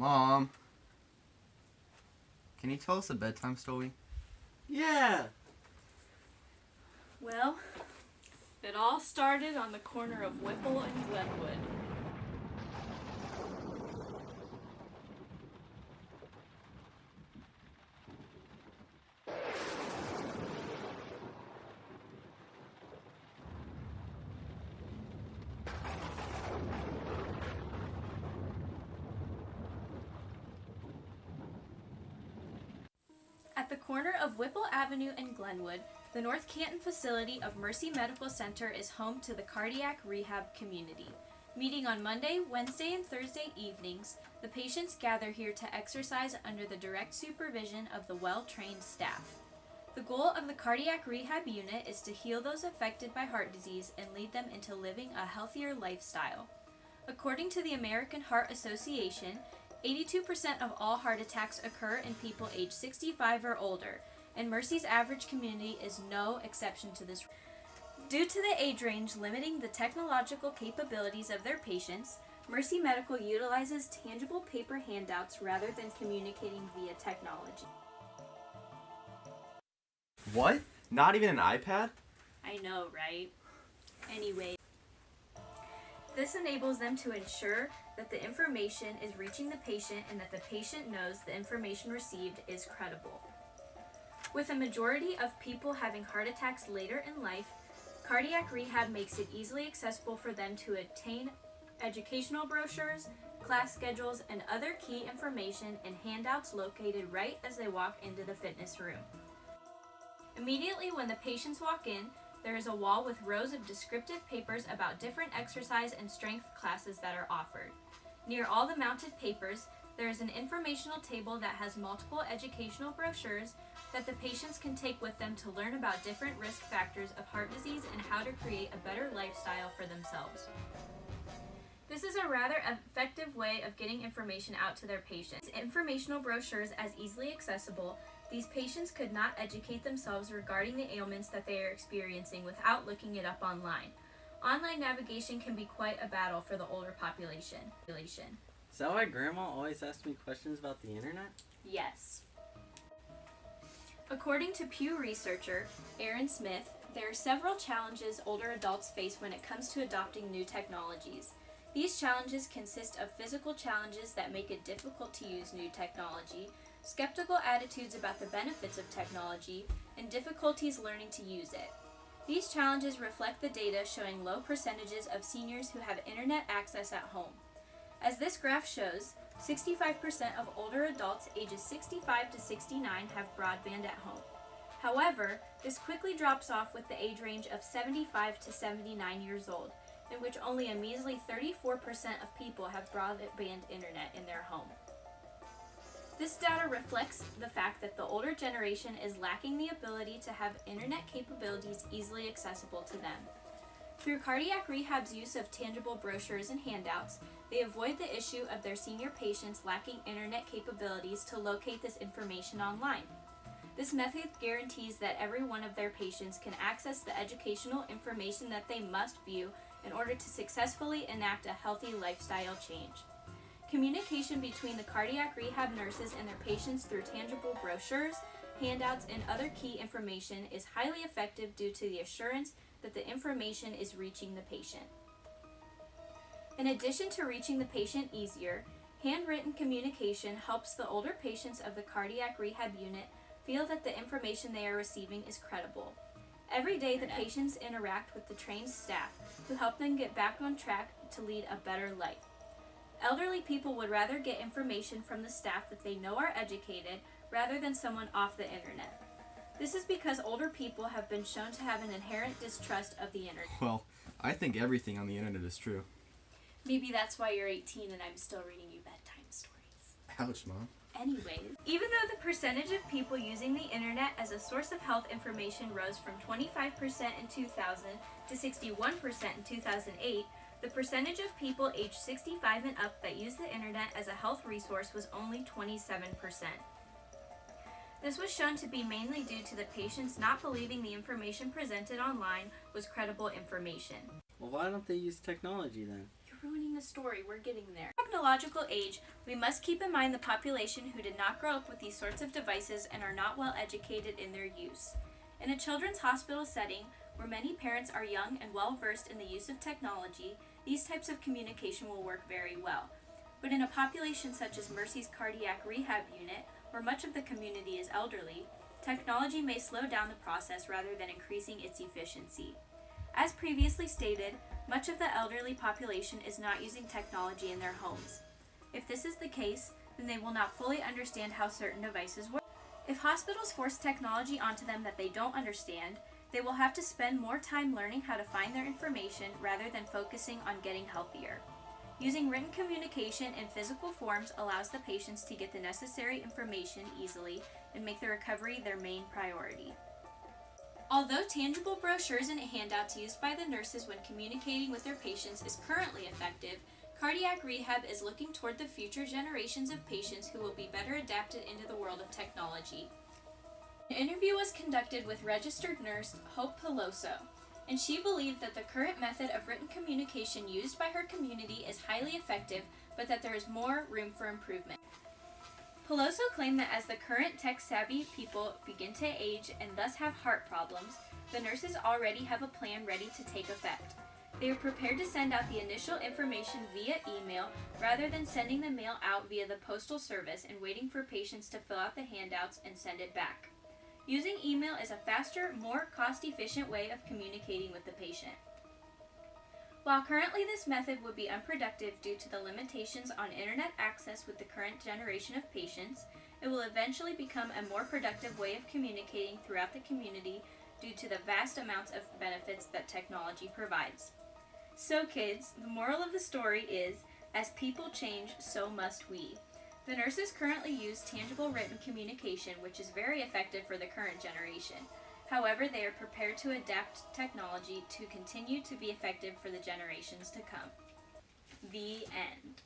Mom, can you tell us a bedtime story? Yeah! Well, it all started on the corner of Whipple and Glenwood. At the corner of Whipple Avenue and Glenwood, the North Canton facility of Mercy Medical Center is home to the cardiac rehab community. Meeting on Monday, Wednesday, and Thursday evenings, the patients gather here to exercise under the direct supervision of the well-trained staff. The goal of the cardiac rehab unit is to heal those affected by heart disease and lead them into living a healthier lifestyle. According to the American Heart Association, 82% of all heart attacks occur in people age 65 or older, and Mercy's average community is no exception to this. Due to the age range limiting the technological capabilities of their patients, Mercy Medical utilizes tangible paper handouts rather than communicating via technology. What? Not even an iPad? I know, right? Anyway, this enables them to ensure that the information is reaching the patient and that the patient knows the information received is credible. With a majority of people having heart attacks later in life, cardiac rehab makes it easily accessible for them to obtain educational brochures, class schedules, and other key information and handouts located right as they walk into the fitness room. Immediately when the patients walk in, there is a wall with rows of descriptive papers about different exercise and strength classes that are offered. Near all the mounted papers, there is an informational table that has multiple educational brochures that the patients can take with them to learn about different risk factors of heart disease and how to create a better lifestyle for themselves. This is a rather effective way of getting information out to their patients. Informational brochures as easily accessible, these patients could not educate themselves regarding the ailments that they are experiencing without looking it up online. Online navigation can be quite a battle for the older population. Is that why Grandma always asks me questions about the internet? Yes. According to Pew researcher Aaron Smith, there are several challenges older adults face when it comes to adopting new technologies. These challenges consist of physical challenges that make it difficult to use new technology, skeptical attitudes about the benefits of technology, and difficulties learning to use it. These challenges reflect the data showing low percentages of seniors who have internet access at home. As this graph shows, 65% of older adults ages 65 to 69 have broadband at home. However, this quickly drops off with the age range of 75 to 79 years old, in which only a measly 34% of people have broadband internet in their home. This data reflects the fact that the older generation is lacking the ability to have internet capabilities easily accessible to them. Through cardiac rehab's use of tangible brochures and handouts, they avoid the issue of their senior patients lacking internet capabilities to locate this information online. This method guarantees that every one of their patients can access the educational information that they must view in order to successfully enact a healthy lifestyle change. Communication between the cardiac rehab nurses and their patients through tangible brochures, handouts, and other key information is highly effective due to the assurance that the information is reaching the patient. In addition to reaching the patient easier, handwritten communication helps the older patients of the cardiac rehab unit feel that the information they are receiving is credible. Every day, the patients interact with the trained staff who help them get back on track to lead a better life. Elderly people would rather get information from the staff that they know are educated rather than someone off the internet. This is because older people have been shown to have an inherent distrust of the internet. Well, I think everything on the internet is true. Maybe that's why you're 18 and I'm still reading you bedtime stories. Ouch, Mom. Anyways, even though the percentage of people using the internet as a source of health information rose from 25% in 2000 to 61% in 2008, the percentage of people aged 65 and up that use the internet as a health resource was only 27%. This was shown to be mainly due to the patients not believing the information presented online was credible information. Well, why don't they use technology then? You're ruining the story. We're getting there. technological age, we must keep in mind the population who did not grow up with these sorts of devices and are not well educated in their use. In a children's hospital setting, where many parents are young and well versed in the use of technology, these types of communication will work very well. But in a population such as Mercy's cardiac rehab unit, where much of the community is elderly, technology may slow down the process rather than increasing its efficiency. As previously stated, much of the elderly population is not using technology in their homes. If this is the case, then they will not fully understand how certain devices work. If hospitals force technology onto them that they don't understand, they will have to spend more time learning how to find their information rather than focusing on getting healthier. Using written communication in physical forms allows the patients to get the necessary information easily and make the recovery their main priority. Although tangible brochures and handouts used by the nurses when communicating with their patients is currently effective, cardiac rehab is looking toward the future generations of patients who will be better adapted into the world of technology. An interview was conducted with registered nurse Hope Peloso, and she believed that the current method of written communication used by her community is highly effective, but that there is more room for improvement. Peloso claimed that as the current tech-savvy people begin to age and thus have heart problems, the nurses already have a plan ready to take effect. They are prepared to send out the initial information via email rather than sending the mail out via the postal service and waiting for patients to fill out the handouts and send it back. Using email is a faster, more cost-efficient way of communicating with the patient. While currently this method would be unproductive due to the limitations on internet access with the current generation of patients, it will eventually become a more productive way of communicating throughout the community due to the vast amounts of benefits that technology provides. So kids, the moral of the story is, as people change, so must we. The nurses currently use tangible written communication, which is very effective for the current generation. However, they are prepared to adapt technology to continue to be effective for the generations to come. The end.